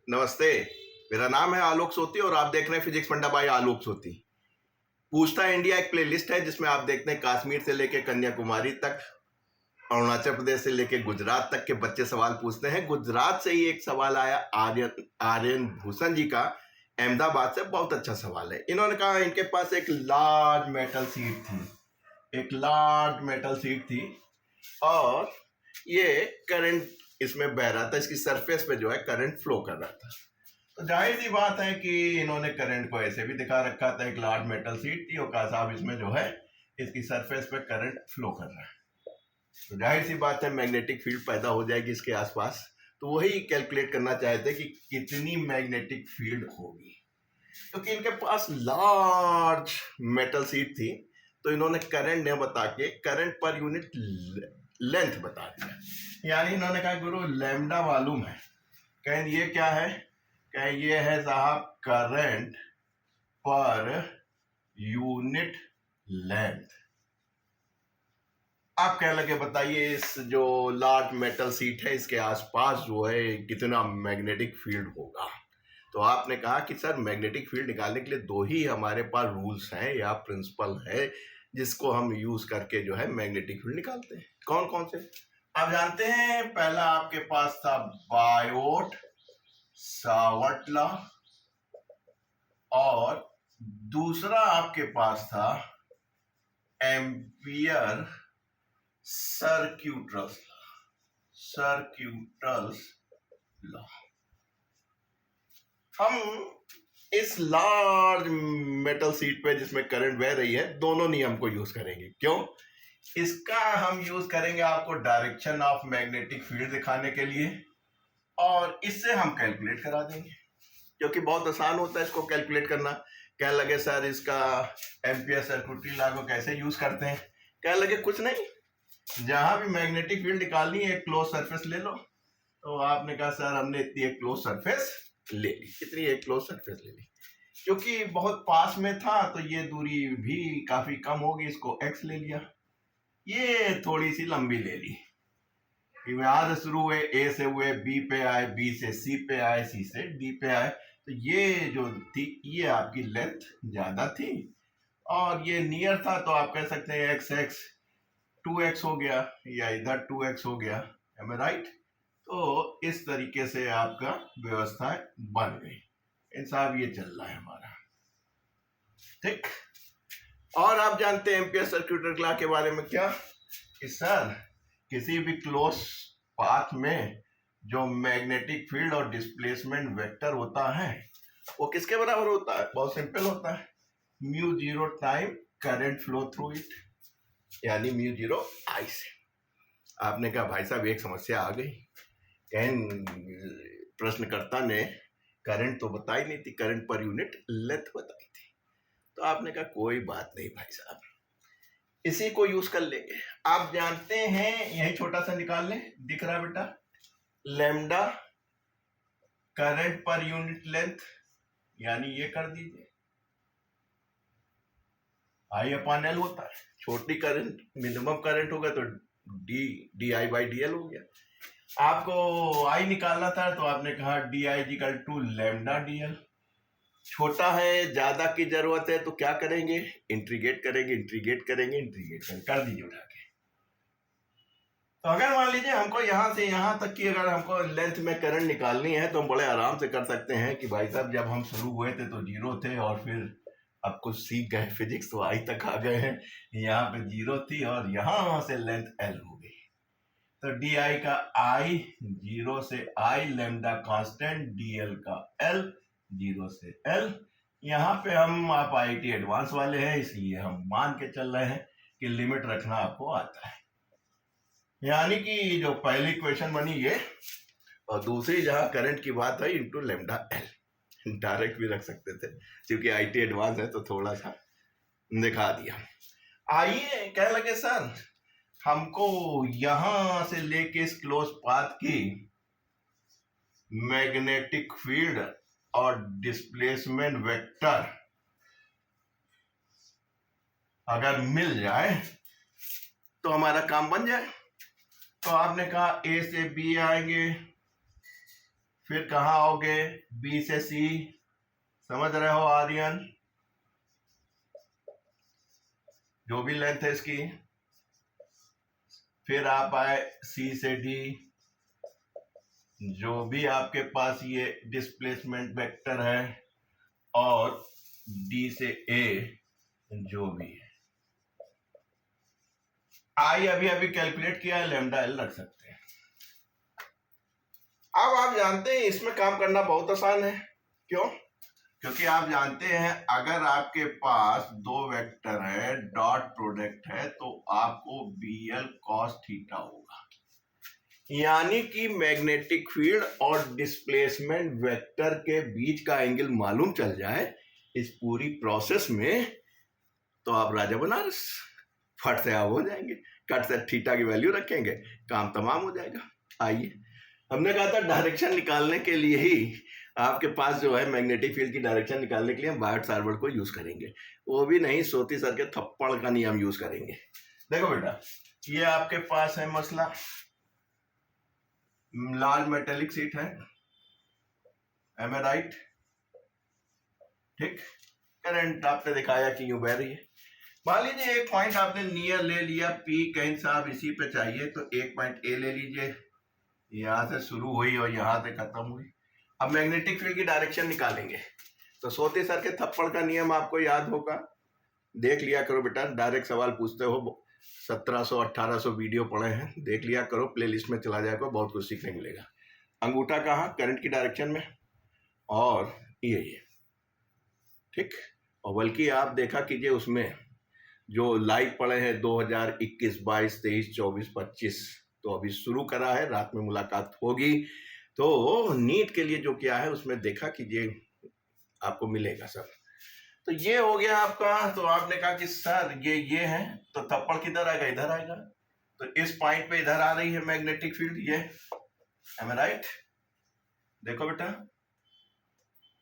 नमस्ते। मेरा नाम है आलोक सोती और आप देख रहे हैं फिजिक्स फंडा बाय आलोक सोती। पूछता इंडिया एक प्लेलिस्ट है जिसमें आप देखते हैं कश्मीर से लेकर कन्याकुमारी तक, अरुणाचल प्रदेश से लेकर गुजरात तक के बच्चे सवाल पूछते हैं। गुजरात से ही एक सवाल आया आर्यन भूषण जी का, अहमदाबाद से। बहुत अच्छा सवाल है। इन्होंने कहा इनके पास एक लार्ज मेटल सीट थी और ये करंट इसमें बह रहा था, इसकी सरफेस पे जो है करंट फ्लो कर रहा था। तो जाहिर सी बात है कि इन्होंने करंट को ऐसे भी दिखा रखा था, एक लार्ज मेटल सीट थी और कहा साहब इसमें जो है इसकी सरफेस पे करंट फ्लो कर रहा है, तो जाहिर सी बात है मैग्नेटिक फील्ड पैदा हो जाएगी इसके आसपास। तो वही कैलकुलेट करना चाहते कि कितनी मैग्नेटिक फील्ड होगी, क्योंकि इनके पास लार्ज मेटल सीट थी। तो इन्होंने करंट न बता के करंट पर यूनिट लेंथ बता दिया। यानी इन्होंने कहा गुरु लैम्डा मालूम है, कहें ये क्या है, कहें ये है साहब करंट पर यूनिट लेंथ। आप कह लगे बताइए इस जो लार्ज मेटल सीट है इसके आसपास जो है कितना मैग्नेटिक फील्ड होगा। तो आपने कहा कि सर मैग्नेटिक फील्ड निकालने के लिए दो ही हमारे पास रूल्स हैं या प्रिंसिपल है जिसको हम यूज करके जो है मैग्नेटिक फील्ड निकालते हैं। कौन कौन से आप जानते हैं? पहला आपके पास था बायोट सावर्ट लॉ और दूसरा आपके पास था एम्पियर सर्क्यूटल्स लॉ। हम इस लार्ज मेटल सीट पे जिसमें करंट बह रही है दोनों नियम को यूज करेंगे। क्यों? इसका हम यूज करेंगे आपको डायरेक्शन ऑफ मैग्नेटिक फील्ड दिखाने के लिए और इससे हम कैलकुलेट करा देंगे, क्योंकि बहुत आसान होता है इसको कैलकुलेट करना। कह लगे सर इसका एम्पियर सर्क्यूटरी लॉ को कैसे यूज करते हैं? कह लगे कुछ नहीं, जहां भी मैग्नेटिक फील्ड निकालनी है एक क्लोज सरफेस ले लो। तो आपने कहा सर हमने इतनी एक क्लोज सरफेस ले ली। कितनी? एक क्लोज सरफेस ले ली। क्योंकि बहुत पास में था तो ये दूरी भी काफी कम होगी, इसको x ले लिया। ये थोड़ी सी लंबी ले ली, यहां से शुरू हुए a से हुए b पे आए, b से c पे आए, c से d पे आए। तो ये जो थी ये आपकी लेंथ ज्यादा थी और ये नियर था, तो आप कह सकते हैं x 2x हो गया या इधर 2x हो गया। एम आई राइट? तो इस तरीके से आपका व्यवस्था बन गई। इंसाफ ये चल रहा है हमारा, ठीक। और आप जानते हैं एम्पियर सर्क्यूटरी लॉ के बारे में क्या, कि सर किसी भी क्लोज पाथ में जो मैग्नेटिक फील्ड और डिस्प्लेसमेंट वेक्टर होता है वो किसके बराबर होता है? बहुत सिंपल होता है, mu zero time current flow through it, यानी म्यू जीरो आई से। आपने कहा भाई साहब एक समस्या आ गई, प्रश्नकर्ता ने करंट तो बताई नहीं थी, करंट पर यूनिट लेंथ बताई थी। तो आपने कहा कोई बात नहीं भाई साहब, इसी को यूज कर लेंगे। आप जानते हैं यही छोटा सा निकाल लें, दिख रहा है बेटा, lambda current per unit length, यानी ये कर दीजिए आई अपॉन एल होता है। छोटी करंट मिनिमम करंट होगा तो D I by D L हो गया। आपको आई निकालना था तो आपने कहा D I equal to lambda D L. छोटा है, ज्यादा की जरूरत है तो क्या करेंगे? इंटीग्रेट करेंगे कर दीजिए उठा के। तो अगर मान लीजिए हमको यहां से यहां तक की अगर हमको लेंथ में करंट निकालनी है तो हम बड़े आराम से कर सकते हैं कि भाई साहब जब हम शुरू हुए थे तो जीरो थे और फिर अब कुछ सीख गए फिजिक्स तो आई तक आ गए हैं, यहाँ पे जीरो थी और यहां से लेंथ एल हो गई। तो डी आई का आई, जीरो से आई, लैम्डा कांस्टेंट, डी एल का एल, जीरो से एल। यहाँ पे हम आप आईटी एडवांस वाले हैं इसलिए हम मान के चल रहे हैं कि लिमिट रखना आपको आता है। यानी कि जो पहली क्वेश्चन बनी ये और दूसरी जहां करंट की बात है इंटू लैम्डा एल, डायरेक्ट भी रख सकते थे क्योंकि आईटी एडवांस है तो थोड़ा सा दिखा दिया। आइए कह लगे सर हमको यहां से लेके इस क्लोज पाथ की मैग्नेटिक फील्ड और डिस्प्लेसमेंट वेक्टर अगर मिल जाए तो हमारा काम बन जाए। तो आपने कहा ए से बी आएंगे, फिर कहाँ आओगे, बी से सी, समझ रहे हो आर्यन, जो भी लेंथ है इसकी। फिर आप आए सी से डी, जो भी आपके पास ये डिस्प्लेसमेंट वेक्टर है, और डी से ए जो भी है। आई अभी अभी कैलकुलेट किया है, लैम्डा एल रख सकते हैं। अब आप जानते हैं इसमें काम करना बहुत आसान है। क्यों? क्योंकि आप जानते हैं अगर आपके पास दो वेक्टर है, डॉट प्रोडक्ट है, तो आपको bl cos थीटा होगा। यानी कि मैग्नेटिक फील्ड और डिस्प्लेसमेंट वेक्टर के बीच का एंगल मालूम चल जाए इस पूरी प्रोसेस में, तो आप राजा बनारस, फट से आप हो जाएंगे, कट से थीटा की वैल्यू रखेंगे, काम तमाम हो जाएगा। आइए, हमने कहा था डायरेक्शन निकालने के लिए ही आपके पास जो है मैग्नेटिक फील्ड की डायरेक्शन निकालने के लिए हम बायट सावर्ट को यूज करेंगे, वो भी नहीं सोती सर के थप्पड़ का नियम यूज करेंगे। देखो बेटा, ये आपके पास है मसला, लार्ज मेटेलिक सीट है, एम आई राइट? ठीक, करंट आपने दिखाया कि यूं बह रही है। मान लीजिए एक पॉइंट आपने नियर ले लिया, पी कहीं साहब इसी पे चाहिए, तो एक पॉइंट ए ले लीजिए, यहां से शुरू हुई और यहां से खत्म हुई। अब मैग्नेटिक फील्ड की डायरेक्शन निकालेंगे, तो सोते सर के थप्पड़ का नियम आपको याद होगा, देख लिया करो बेटा, डायरेक्ट सवाल पूछते हो, 1700-1800 वीडियो पढ़े हैं, देख लिया करो, प्लेलिस्ट में चला जाएगा, बहुत कुछ सीखने मिलेगा। अंगूठा कहाँ, करंट की डायरेक्शन में, और ये ठीक। और बल्कि आप देखा कीजिए उसमें जो लाइव पढ़े हैं 2021, 22, 23, 24, 25, तो अभी शुरू करा है, रात में मुलाकात होगी, तो नीट के लिए जो क्या है उसमें देखा कीजिए, आपको मिलेगा सब। तो ये हो गया आपका। तो आपने कहा कि सर ये है, तो थप्पड़ किधर आएगा, इधर आएगा, तो इस पॉइंट पे इधर आ रही है मैग्नेटिक फील्ड, ये एम आई राइट? देखो बेटा,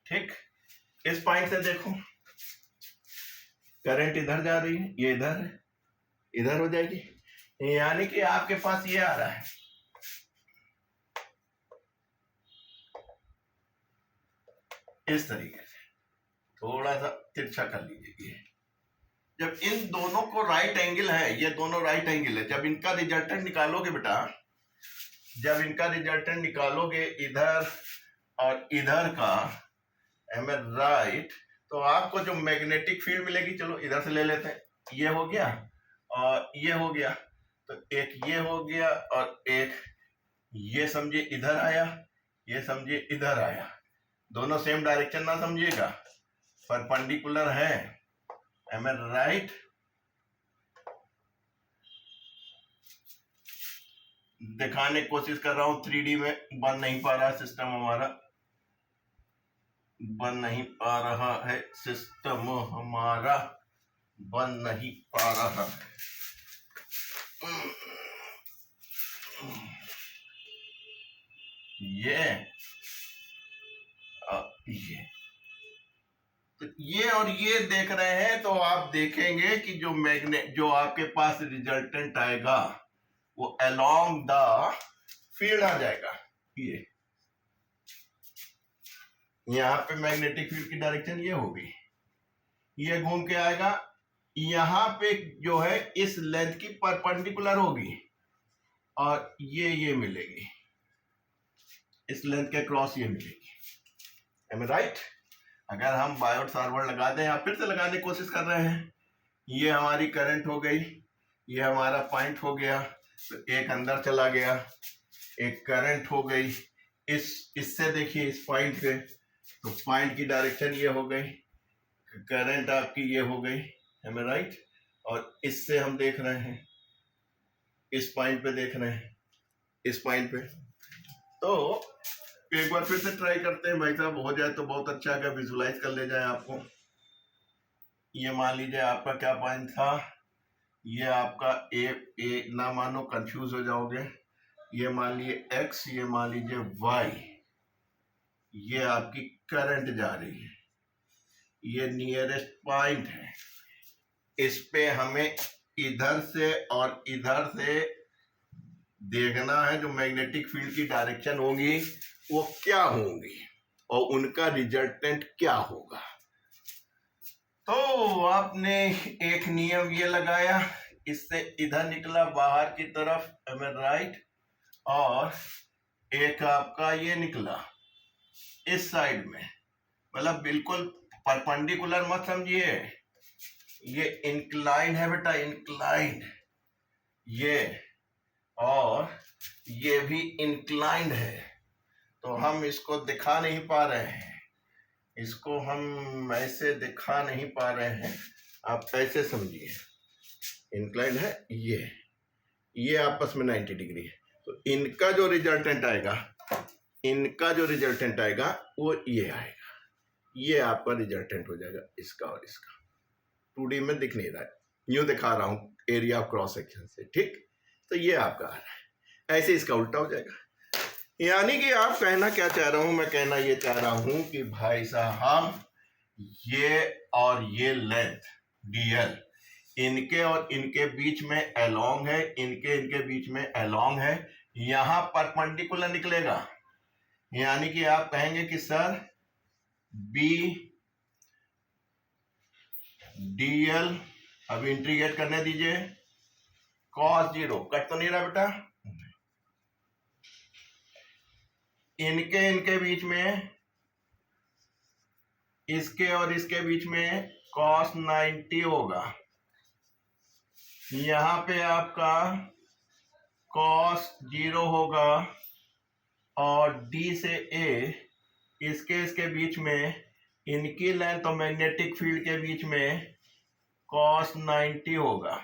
ठीक, इस पॉइंट से देखो, करंट इधर जा रही है, ये इधर है, इधर हो जाएगी, यानी कि आपके पास ये आ रहा है, इस तरीके से थोड़ा सा तिरछा कर लीजिए। जब इन दोनों को राइट एंगल है, ये दोनों राइट एंगल है, जब इनका रिजल्टेंट निकालोगे बेटा, जब इनका रिजल्टेंट निकालोगे इधर और इधर का, एम राइट, तो आपको जो मैग्नेटिक फील्ड मिलेगी, चलो इधर से ले लेते हैं, ये हो गया और ये हो गया, तो एक ये हो गया और एक ये समझिए इधर आया, ये समझिए इधर आया, दोनों सेम डायरेक्शन ना समझिएगा, परपेंडिकुलर है, एम आई राइट? दिखाने की कोशिश कर रहा हूं, 3D में बन नहीं पा रहा सिस्टम हमारा, बन नहीं पा रहा है सिस्टम हमारा, बन नहीं पा रहा है। ये तो ये और ये देख रहे हैं, तो आप देखेंगे कि जो मैग्नेट, जो आपके पास रिजल्टेंट आएगा वो अलोंग द फील्ड आ जाएगा। ये यहाँ पे मैग्नेटिक फील्ड की डायरेक्शन ये होगी, ये घूम के आएगा, यहाँ पे जो है इस लेंथ की परपेंडिकुलर होगी, और ये मिलेगी, इस लेंथ के क्रॉस ये मिलेगी, एम आई राइट? अगर हम बायोट सावर्ट लगा दें, या फिर से लगाने की कोशिश कर रहे हैं, ये हमारी करंट हो गई, ये हमारा पॉइंट हो गया, तो एक अंदर चला गया, एक करंट हो गई, इससे देखिए इस पॉइंट पे, तो पॉइंट की डायरेक्शन ये हो गई, करंट आपकी ये हो गई, एम आई राइट? और इससे हम देख रहे हैं, इस पॉइंट पे देख रहे हैं, इस पॉइंट पे, तो एक बार फिर से ट्राई करते हैं भाई साहब, हो जाए तो बहुत अच्छा, अगर विजुलाइज कर ले जाए आपको। ये मान लीजिए आपका क्या पॉइंट था, ये आपका ए ना मानो, कंफ्यूज हो जाओगे, ये मान लीजिए एक्स, ये मान लीजिए वाई, ये आपकी करंट जा रही है, ये नियरेस्ट पॉइंट है, इस पे हमें इधर से और इधर से देखना है, जो मैग्नेटिक फील्ड की डायरेक्शन होगी वो क्या होंगी और उनका रिजल्टेंट क्या होगा। तो आपने एक नियम ये लगाया, इससे इधर निकला बाहर की तरफ, राइट, और एक आपका ये निकला इस साइड में, मतलब बिल्कुल परपेंडिकुलर मत समझिए, ये इंक्लाइन है बेटा, इंक्लाइन, ये और ये भी इंक्लाइंड है। तो हम इसको दिखा नहीं पा रहे हैं, इसको हम ऐसे दिखा नहीं पा रहे हैं, आप ऐसे समझिए, इंक्लाइंड है, ये आपस में 90 डिग्री है। तो इनका जो रिजल्टेंट आएगा वो ये आएगा, ये आपका रिजल्टेंट हो जाएगा, इसका और इसका। 2D में दिख नहीं रहा है, यूं दिखा रहा हूं एरिया ऑफ क्रॉस सेक्शन से, ठीक। तो ये आपका आ रहा है, ऐसे इसका उल्टा हो जाएगा। यानी कि आप कहना क्या चाह रहा हूं, मैं कहना ये चाह रहा हूं कि भाई साहब ये और ये लेंथ DL इनके और इनके बीच में अलोंग है, इनके बीच में अलोंग है, यहां परपेंडिकुलर निकलेगा। यानी कि आप कहेंगे कि सर BDL, अब इंटीग्रेट करने दीजिए, cos 0 कट तो नहीं रहा बेटा, इनके बीच में, इसके और इसके बीच में cos 90 होगा, यहां पे आपका cos 0 होगा, और D से A इसके बीच में, इनकी लेंथ और मैग्नेटिक फील्ड के बीच में cos 90 होगा।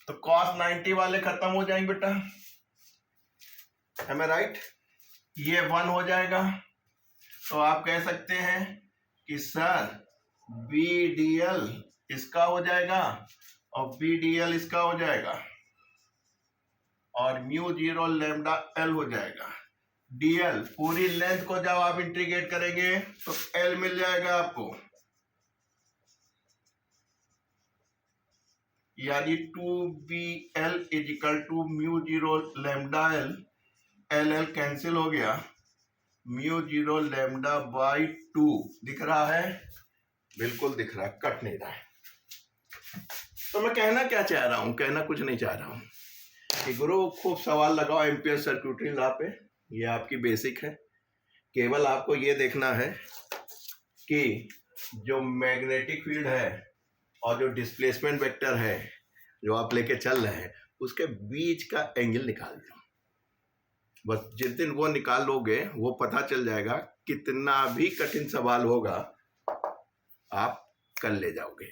तो cos 90 वाले खत्म हो जाएंगे बेटा, है राइट, ये 1 हो जाएगा। तो आप कह सकते हैं कि सर BDL इसका हो जाएगा और BDL इसका हो जाएगा, और μ0 लैम्डा L हो जाएगा। DL पूरी लेंथ को जब आप इंटीग्रेट करेंगे तो L मिल जाएगा आपको, यानी 2BL is equal to μ0 lambda L, LL cancel हो गया, μ0 लैम्डा बाई 2 दिख रहा है, बिल्कुल दिख रहा है, कट नहीं रहा है। तो मैं कहना क्या चाह रहा हूं, कहना कुछ नहीं चाह रहा हूं कि गुरु खूब सवाल लगाओ एम्पियर सर्क्यूटरी लॉ पे, ये आपकी बेसिक है। केवल आपको ये देखना है कि जो मैग्नेटिक फील्ड है और जो डिस्प्लेसमेंट वेक्टर है जो आप लेके चल रहे हैं, उसके बीच का एंगल निकाल लो। बस जिस दिन वो निकाल लोगे वो पता चल जाएगा, कितना भी कठिन सवाल होगा आप कर ले जाओगे।